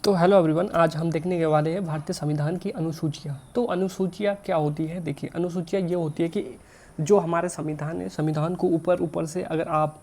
तो hello everyone, आज हम देखने के वाले हैं भारतीय संविधान की अनुसूचियाँ। तो अनुसूचियाँ क्या होती है? देखिए, अनुसूचियाँ ये होती है कि जो हमारे संविधान है, संविधान को ऊपर ऊपर से अगर आप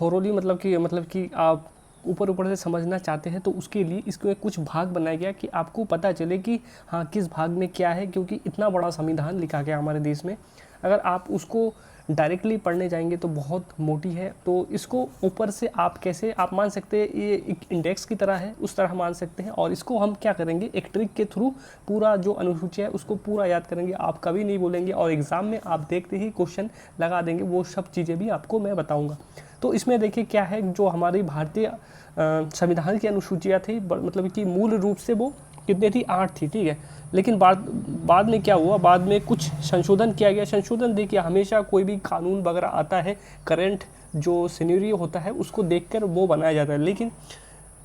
थोरोली मतलब कि आप ऊपर ऊपर से समझना चाहते हैं तो उसके लिए इसके कुछ भाग बनाया गया कि आपको पता चले कि हाँ, किस भाग में क्या है, क्योंकि इतना बड़ा संविधान लिखा गया हमारे देश में। अगर आप उसको डायरेक्टली पढ़ने जाएंगे तो बहुत मोटी है, तो इसको ऊपर से आप कैसे आप मान सकते हैं, ये एक इंडेक्स की तरह है, उस तरह मान सकते हैं। और इसको हम क्या करेंगे, एक ट्रिक के थ्रू पूरा जो अनुसूची है उसको पूरा याद करेंगे, आप कभी नहीं बोलेंगे और एग्ज़ाम में आप देखते ही क्वेश्चन लगा देंगे। वो सब चीज़ें भी आपको मैं बताऊँगा। तो इसमें देखिए क्या है, जो हमारी भारतीय संविधान की अनुसूचियाँ थी, मतलब कि मूल रूप से वो कितनी थी, 8 थी, ठीक है। लेकिन बाद में क्या हुआ, बाद में कुछ संशोधन किया गया। संशोधन देखिए, हमेशा कोई भी कानून वगैरह आता है, करंट जो सिनेरियो होता है उसको देखकर वो बनाया जाता है। लेकिन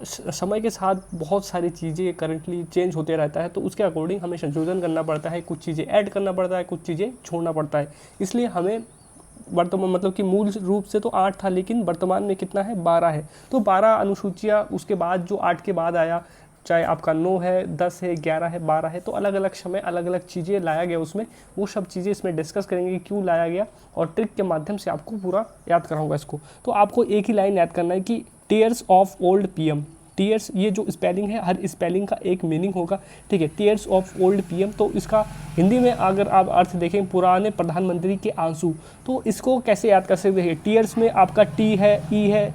समय के साथ बहुत सारी चीज़ें करंटली चेंज होते रहता है, तो उसके अकॉर्डिंग हमें संशोधन करना पड़ता है, कुछ चीज़ें ऐड करना पड़ता है, कुछ चीज़ें छोड़ना पड़ता है। इसलिए हमें वर्तमान मतलब कि मूल रूप से तो 8 था, लेकिन वर्तमान में कितना है, 12 है। तो 12 अनुसूचियाँ, उसके बाद जो 8 के बाद आया, चाहे आपका 9 है, 10 है, 11 है, 12 है, तो अलग अलग समय अलग अलग चीज़ें लाया गया उसमें। वो सब चीज़ें इसमें डिस्कस करेंगे कि क्यों लाया गया, और ट्रिक के माध्यम से आपको पूरा याद कराऊंगा इसको। तो आपको एक ही लाइन याद करना है कि tears of old PM. Tears, ये जो स्पेलिंग है, हर स्पेलिंग का एक मीनिंग होगा, ठीक है। टीयर्स ऑफ ओल्ड पीएम, तो इसका हिंदी में अगर आप अर्थ देखें, पुराने प्रधानमंत्री के आंसू। तो इसको कैसे याद कर सकते हैं? टीयर्स में आपका टी है, ई है,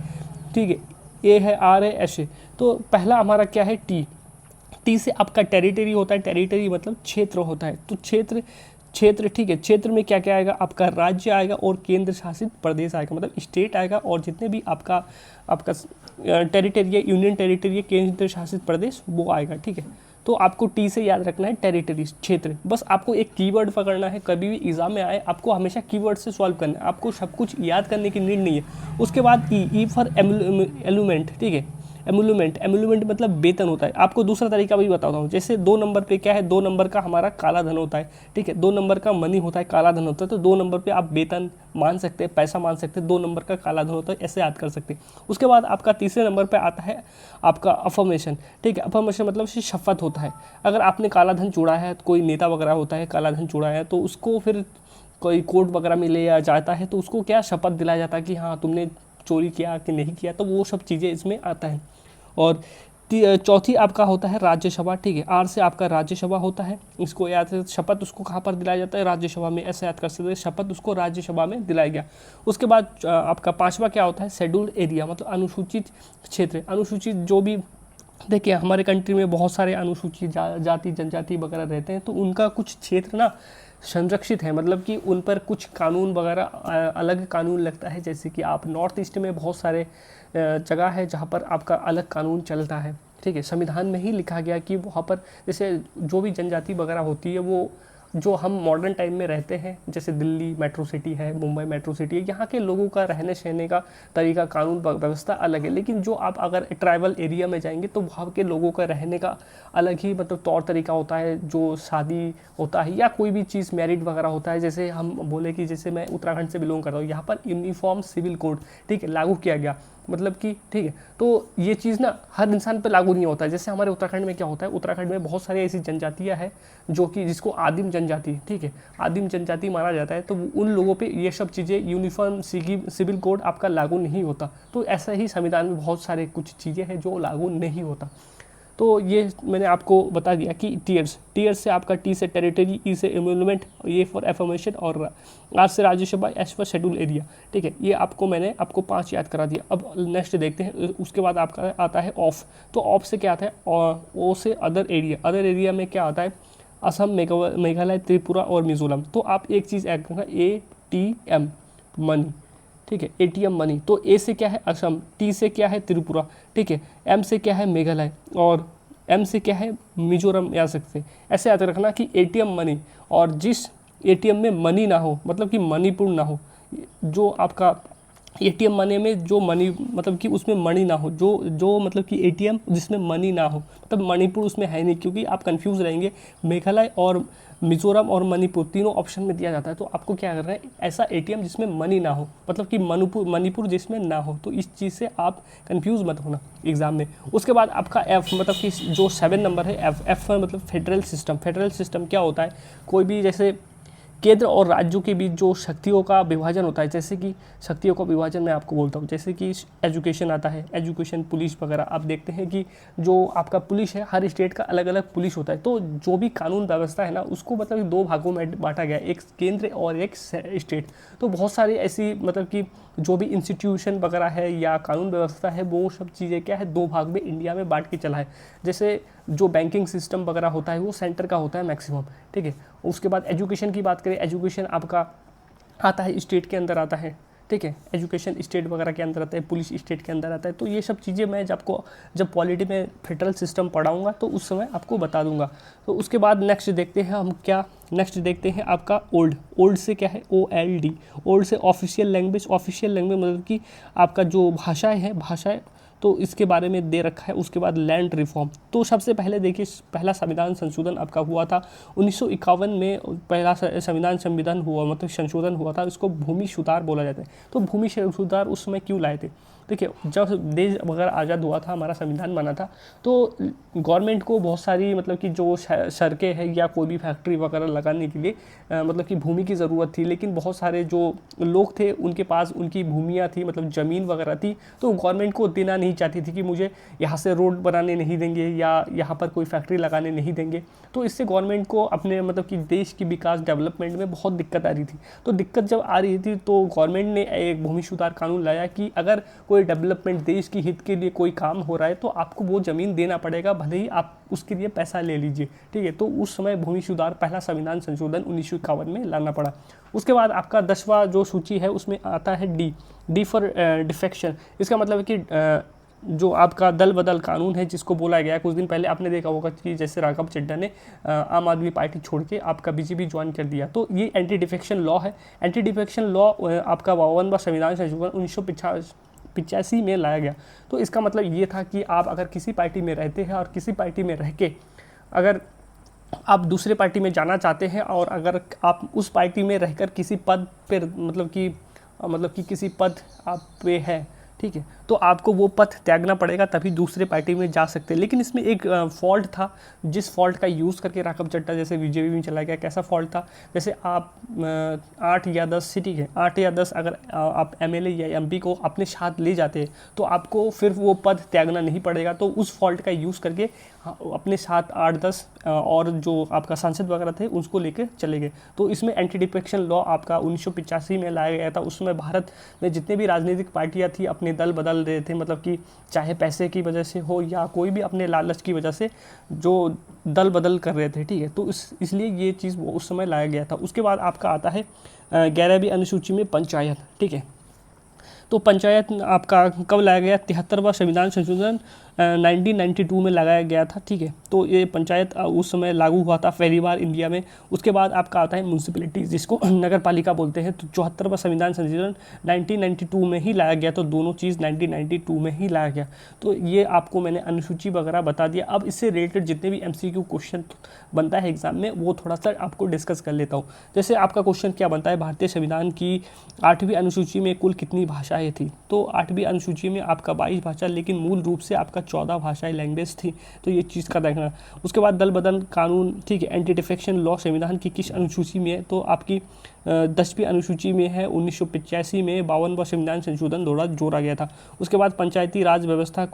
ठीक है, ए है, आर है, एस है। तो पहला हमारा क्या है, टी। टी से आपका टेरिटरी होता है, टेरिटरी मतलब क्षेत्र होता है। तो क्षेत्र, ठीक है। क्षेत्र में क्या क्या आएगा, आपका राज्य आएगा और केंद्र शासित प्रदेश आएगा, मतलब स्टेट आएगा, और जितने भी आपका टेरिटरी है, यूनियन टेरिटरी है, केंद्र शासित प्रदेश, वो आएगा, ठीक है। तो आपको टी से याद रखना है टेरिटरी, क्षेत्र। बस आपको एक कीवर्ड पकड़ना है, कभी भी एग्जाम में आए आपको हमेशा कीवर्ड से सॉल्व करना है, आपको सब कुछ याद करने की नीड नहीं है। उसके बाद ई फॉर एमुलमेंट, ठीक है। एमुलमेंट मतलब वेतन होता है। आपको दूसरा तरीका भी बताता हूँ। जैसे 2 नंबर पे क्या है, 2 नंबर का हमारा काला धन होता है, ठीक है। 2 नंबर का मनी होता है, काला धन होता है। तो 2 नंबर पे आप वेतन मान सकते हैं, पैसा मान सकते हैं, 2 नंबर का काला धन होता है, ऐसे याद कर सकते हैं। उसके बाद आपका तीसरे नंबर पे आता है आपका अफर्मेशन, ठीक है। अफर्मेशन मतलब शपथ होता है। अगर आपने काला धन चुरा है, कोई नेता वगैरह होता है, काला धन चुरा है, तो उसको फिर कोई कोर्ट वगैरह में ले जाता है, तो उसको क्या शपथ दिलाया जाता है कि हाँ, तुमने चोरी किया कि नहीं किया। तो वो सब चीज़ें इसमें आता है। और चौथी आपका होता है राज्यसभा, ठीक है। आर से आपका राज्यसभा होता है। इसको याद है, शपथ उसको कहाँ पर दिलाया जाता है, राज्यसभा में, ऐसे याद कर सकते हैं, शपथ उसको राज्यसभा में दिलाया गया। उसके बाद आपका 5वां क्या होता है, शेड्यूल्ड एरिया, मतलब अनुसूचित क्षेत्र। अनुसूचित जो भी, देखिए हमारे कंट्री में बहुत सारे अनुसूचित जाति जनजाति वगैरह रहते हैं, तो उनका कुछ क्षेत्र ना संरक्षित है, मतलब कि उन पर कुछ कानून वगैरह अलग कानून लगता है। जैसे कि आप नॉर्थ ईस्ट में बहुत सारे जगह है जहाँ पर आपका अलग कानून चलता है, ठीक है। संविधान में ही लिखा गया कि वहाँ पर जैसे जो भी जनजाति वगैरह होती है, वो जो हम मॉडर्न टाइम में रहते हैं, जैसे दिल्ली मेट्रो सिटी है, मुंबई मेट्रो सिटी है, यहाँ के लोगों का रहने सहने का तरीका, कानून व्यवस्था अलग है। लेकिन जो आप अगर ट्राइबल एरिया में जाएंगे तो वहाँ के लोगों का रहने का अलग ही मतलब तौर तरीका होता है। जो शादी होता है या कोई भी चीज़ मैरिड वगैरह होता है, जैसे हम बोले कि जैसे मैं उत्तराखंड से बिलोंग करता हूँ, यहाँ पर यूनिफॉर्म सिविल कोड, ठीक है, लागू किया गया, मतलब कि ठीक है। तो ये चीज़ ना हर इंसान पे लागू नहीं होता है। जैसे हमारे उत्तराखंड में क्या होता है, उत्तराखंड में बहुत सारी ऐसी जनजातियाँ हैं जो कि जिसको आदिम जनजाति, ठीक है, आदिम जनजाति माना जाता है। तो उन लोगों पे ये सब चीज़ें, यूनिफॉर्म सिविल कोड आपका लागू नहीं होता। तो ऐसा ही संविधान में बहुत सारे कुछ चीज़ें हैं जो लागू नहीं होता। तो ये मैंने आपको बता दिया कि टीयर्स से आपका टी से टेरिटरी, ई से एमुलमेंट, ए फॉर एफर्मेशन, और आर से Rajya Sabha, S for schedule area, ठीक है। ये मैंने आपको 5 याद करा दिया। अब नेक्स्ट देखते हैं। उसके बाद आपका आता है ऑफ। तो ऑफ से क्या आता है, ओ से अदर एरिया। अदर एरिया में क्या आता है, असम, मेघालय, त्रिपुरा और मिजोरम। तो आप एक चीज़ ऐड करना, ATM मनी, ठीक है, ATM मनी। तो ए से क्या है, असम, टी से क्या है, त्रिपुरा, ठीक है, एम से क्या है, मेघालय, और एम से क्या है, मिजोरम याद सकते हैं। ऐसे याद रखना कि ATM मनी, और जिस ATM में मनी ना हो, मतलब कि मणिपुर ना हो, जो आपका एटीएम मनी में जो मनी मतलब कि उसमें मनी ना हो, जो मतलब कि एटीएम जिसमें मनी ना हो, मतलब मणिपुर उसमें है नहीं, क्योंकि आप कंफ्यूज रहेंगे। मेघालय और मिजोरम और मणिपुर तीनों ऑप्शन में दिया जाता है, तो आपको क्या करना है, ऐसा एटीएम जिसमें मनी ना हो, मतलब कि मणिपुर जिसमें ना हो, तो इस चीज़ से आप कंफ्यूज मत होना एग्जाम में। उसके बाद आपका एफ मतलब कि जो 7 नंबर है, एफ मतलब फेडरल सिस्टम। फेडरल सिस्टम क्या होता है, कोई भी जैसे केंद्र और राज्यों के बीच जो शक्तियों का विभाजन होता है, जैसे कि शक्तियों का विभाजन मैं आपको बोलता हूँ, जैसे कि एजुकेशन आता है, एजुकेशन, पुलिस वगैरह। आप देखते हैं कि जो आपका पुलिस है, हर स्टेट का अलग अलग पुलिस होता है, तो जो भी कानून व्यवस्था है ना, उसको मतलब 2 भागों में बांटा गया है, एक केंद्र और एक स्टेट। तो बहुत सारी ऐसी मतलब कि जो भी इंस्टीट्यूशन वगैरह है या कानून व्यवस्था है, वो सब चीज़ें क्या है 2 भाग में इंडिया में बांट के चला है। जैसे जो बैंकिंग सिस्टम वगैरह होता है वो सेंटर का होता है मैक्सिमम, ठीक है। उसके बाद एजुकेशन की बात करें, एजुकेशन आपका आता है स्टेट के अंदर आता है, ठीक है। एजुकेशन स्टेट वगैरह के अंदर आता है, पुलिस स्टेट के अंदर आता है। तो ये सब चीज़ें मैं जब पॉलिटी में फेडरल सिस्टम पढ़ाऊंगा तो उस समय आपको बता दूंगा। तो उसके बाद नेक्स्ट देखते हैं हम क्या, नेक्स्ट देखते हैं आपका ओल्ड से क्या है, OLD। ओल्ड से ऑफिशियल लैंग्वेज मतलब कि आपका जो भाषाएं तो इसके बारे में दे रखा है। उसके बाद लैंड रिफॉर्म, तो सबसे पहले देखिए पहला संविधान संशोधन आपका हुआ था 1951 में, पहला संविधान हुआ, मतलब संशोधन हुआ था, इसको भूमि सुधार बोला जाता है। तो भूमि सुधार उस समय क्यों लाए थे, देखिए जब देश वगैरह आज़ाद हुआ था, हमारा संविधान बना था, तो गवर्नमेंट को बहुत सारी मतलब कि जो सड़कें हैं या कोई भी फैक्ट्री वगैरह लगाने के लिए मतलब कि भूमि की ज़रूरत थी, लेकिन बहुत सारे जो लोग थे उनके पास उनकी भूमियाँ थी, मतलब ज़मीन वगैरह थी, तो गवर्नमेंट को देना नहीं चाहती थी कि मुझे यहाँ से रोड बनाने नहीं देंगे या यहाँ पर कोई फैक्ट्री लगाने नहीं देंगे। तो इससे गवर्नमेंट को अपने मतलब कि देश की विकास डेवलपमेंट में बहुत दिक्कत आ रही थी। तो दिक्कत जब आ रही थी तो गवर्नमेंट ने एक भूमि सुधार कानून लाया कि अगर कोई डेवलपमेंट देश की हित के लिए कोई काम हो रहा है तो आपको वो ज़मीन देना पड़ेगा, भले ही आप उसके लिए पैसा ले लीजिए, ठीक है। तो उस समय भूमि सुधार पहला संविधान संशोधन 1951 में लाना पड़ा। उसके बाद आपका 10वां जो सूची है उसमें आता है डी फॉर डिफेक्शन। इसका मतलब है कि जो आपका दल बदल कानून है जिसको बोला गया है, कुछ दिन पहले आपने देखा होगा कि जैसे राघव चड्ढा ने आम आदमी पार्टी छोड़ के आपका बीजेपी ज्वाइन कर दिया, तो ये एंटी डिफेक्शन लॉ है। एंटी डिफेक्शन लॉ आपका 52वां संविधान संशोधन 1985 में लाया गया। तो इसका मतलब ये था कि आप अगर किसी पार्टी में रहते हैं और किसी पार्टी में रह के अगर आप दूसरे पार्टी में जाना चाहते हैं और अगर आप उस पार्टी में रहकर किसी पद पर मतलब कि किसी पद आप पे है, ठीक है, तो आपको वो पथ त्यागना पड़ेगा तभी दूसरे पार्टी में जा सकते हैं। लेकिन इसमें एक फॉल्ट था, जिस फॉल्ट का यूज़ करके राघव चड्ढा जैसे बीजेपी में चला गया। कैसा फॉल्ट था, जैसे आप 8 या 10 सिटी है, 8 या 10 अगर आप MLA या MP को अपने साथ ले जाते हैं तो आपको फिर वो पद त्यागना नहीं पड़ेगा। तो उस फॉल्ट का यूज़ करके अपने साथ 8-10 और जो आपका सांसद वगैरह थे उसको लेकर चले गए। तो इसमें एंटी डिफेक्शन लॉ आपका 1985 में लाया गया था। उसमें भारत में जितने भी राजनीतिक पार्टियां थी अपने दल बदल रहे थे, मतलब कि चाहे पैसे की वजह से हो या कोई भी अपने लालच की वजह से जो दल बदल कर रहे थे, ठीक है। तो इसलिए ये चीज़ उस समय लाया गया था। उसके बाद आपका आता है 11वीं अनुसूची में पंचायत, ठीक है। तो पंचायत आपका कब लाया गया, 73वां संविधान संशोधन 1992 में लगाया गया था, ठीक है। तो ये पंचायत उस समय लागू हुआ था पहली बार इंडिया में। उसके बाद आपका आता है म्यूनसिपैलिटी, जिसको नगर पालिका बोलते हैं। तो 74वां संविधान संशोधन 1992 में ही लाया गया, तो दोनों चीज़ 1992 में ही लाया गया। तो ये आपको मैंने अनुसूची वगैरह बता दिया। अब इससे रिलेटेड जितने भी MCQ क्वेश्चन बनता है एग्जाम में वो थोड़ा सा आपको डिस्कस कर लेता हूँ। जैसे आपका क्वेश्चन क्या बनता है, भारतीय संविधान की 8वीं अनुसूची में कुल कितनी भाषाएँ थी। तो 8वीं अनुसूची में आपका 22 भाषा, लेकिन मूल रूप से आपका 14 भाषाएं लैंग्वेज थी। तो ये चीज़ का देखना। उसके बाद दल बदल कानून, ठीक है। एंटी डिफेक्शन लॉ संविधान की किस अनुसूची में है, तो आपकी 10वीं अनुसूची में है। 1985 में 52वां संविधान संशोधन द्वारा जोड़ा गया था। उसके बाद पंचायती राज व्यवस्था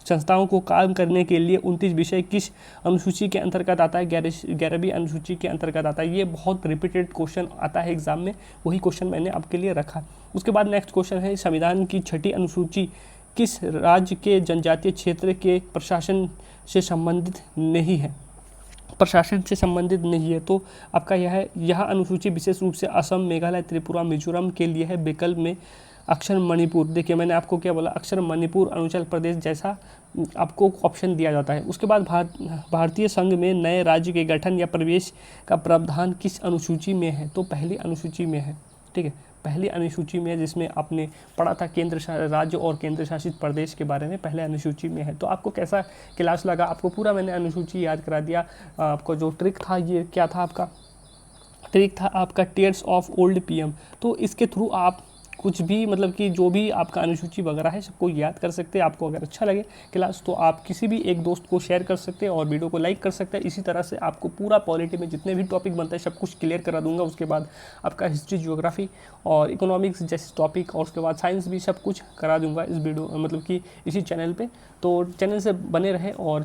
संस्थाओं को काम करने के लिए 29 विषय किस अनुसूची के अंतर्गत आता है, 11वीं अनुसूची के अंतर्गत आता है। ये बहुत रिपीटेड क्वेश्चन आता है एग्जाम में, वही क्वेश्चन मैंने आपके लिए रखा। उसके बाद नेक्स्ट क्वेश्चन है, संविधान की 6ठी अनुसूची किस राज्य के जनजातीय क्षेत्र के प्रशासन से संबंधित नहीं है, प्रशासन से संबंधित नहीं है। तो आपका यह अनुसूची विशेष रूप से असम, मेघालय, त्रिपुरा, मिजोरम के लिए है। विकल्प में अक्षर मणिपुर, देखिए मैंने आपको क्या बोला, अक्षर मणिपुर, अरुणाचल प्रदेश जैसा आपको ऑप्शन दिया जाता है। उसके बाद भारतीय संघ में नए राज्य के गठन या प्रवेश का प्रावधान किस अनुसूची में है, तो पहली अनुसूची में है, ठीक है। पहली अनुसूची में है, जिसमें आपने पढ़ा था राज्य और केंद्र शासित प्रदेश के बारे में, पहले अनुसूची में है। तो आपको कैसा क्लास लगा? आपको पूरा मैंने अनुसूची याद करा दिया। आपको जो ट्रिक था, ये क्या था आपका ट्रिक था आपका टीयर्स ऑफ ओल्ड पीएम। तो इसके थ्रू आप कुछ भी मतलब कि जो भी आपका अनुसूची वगैरह है सबको याद कर सकते हैं। आपको अगर अच्छा लगे क्लास तो आप किसी भी एक दोस्त को शेयर कर सकते हैं और वीडियो को लाइक कर सकते हैं। इसी तरह से आपको पूरा पॉलिटी में जितने भी टॉपिक बनता है सब कुछ क्लियर करा दूंगा। उसके बाद आपका हिस्ट्री, ज्योग्राफी और इकोनॉमिक्स जैसे टॉपिक, और उसके बाद साइंस भी सब कुछ करा दूंगा इस वीडियो मतलब कि इसी चैनल पे। तो चैनल से बने रहें और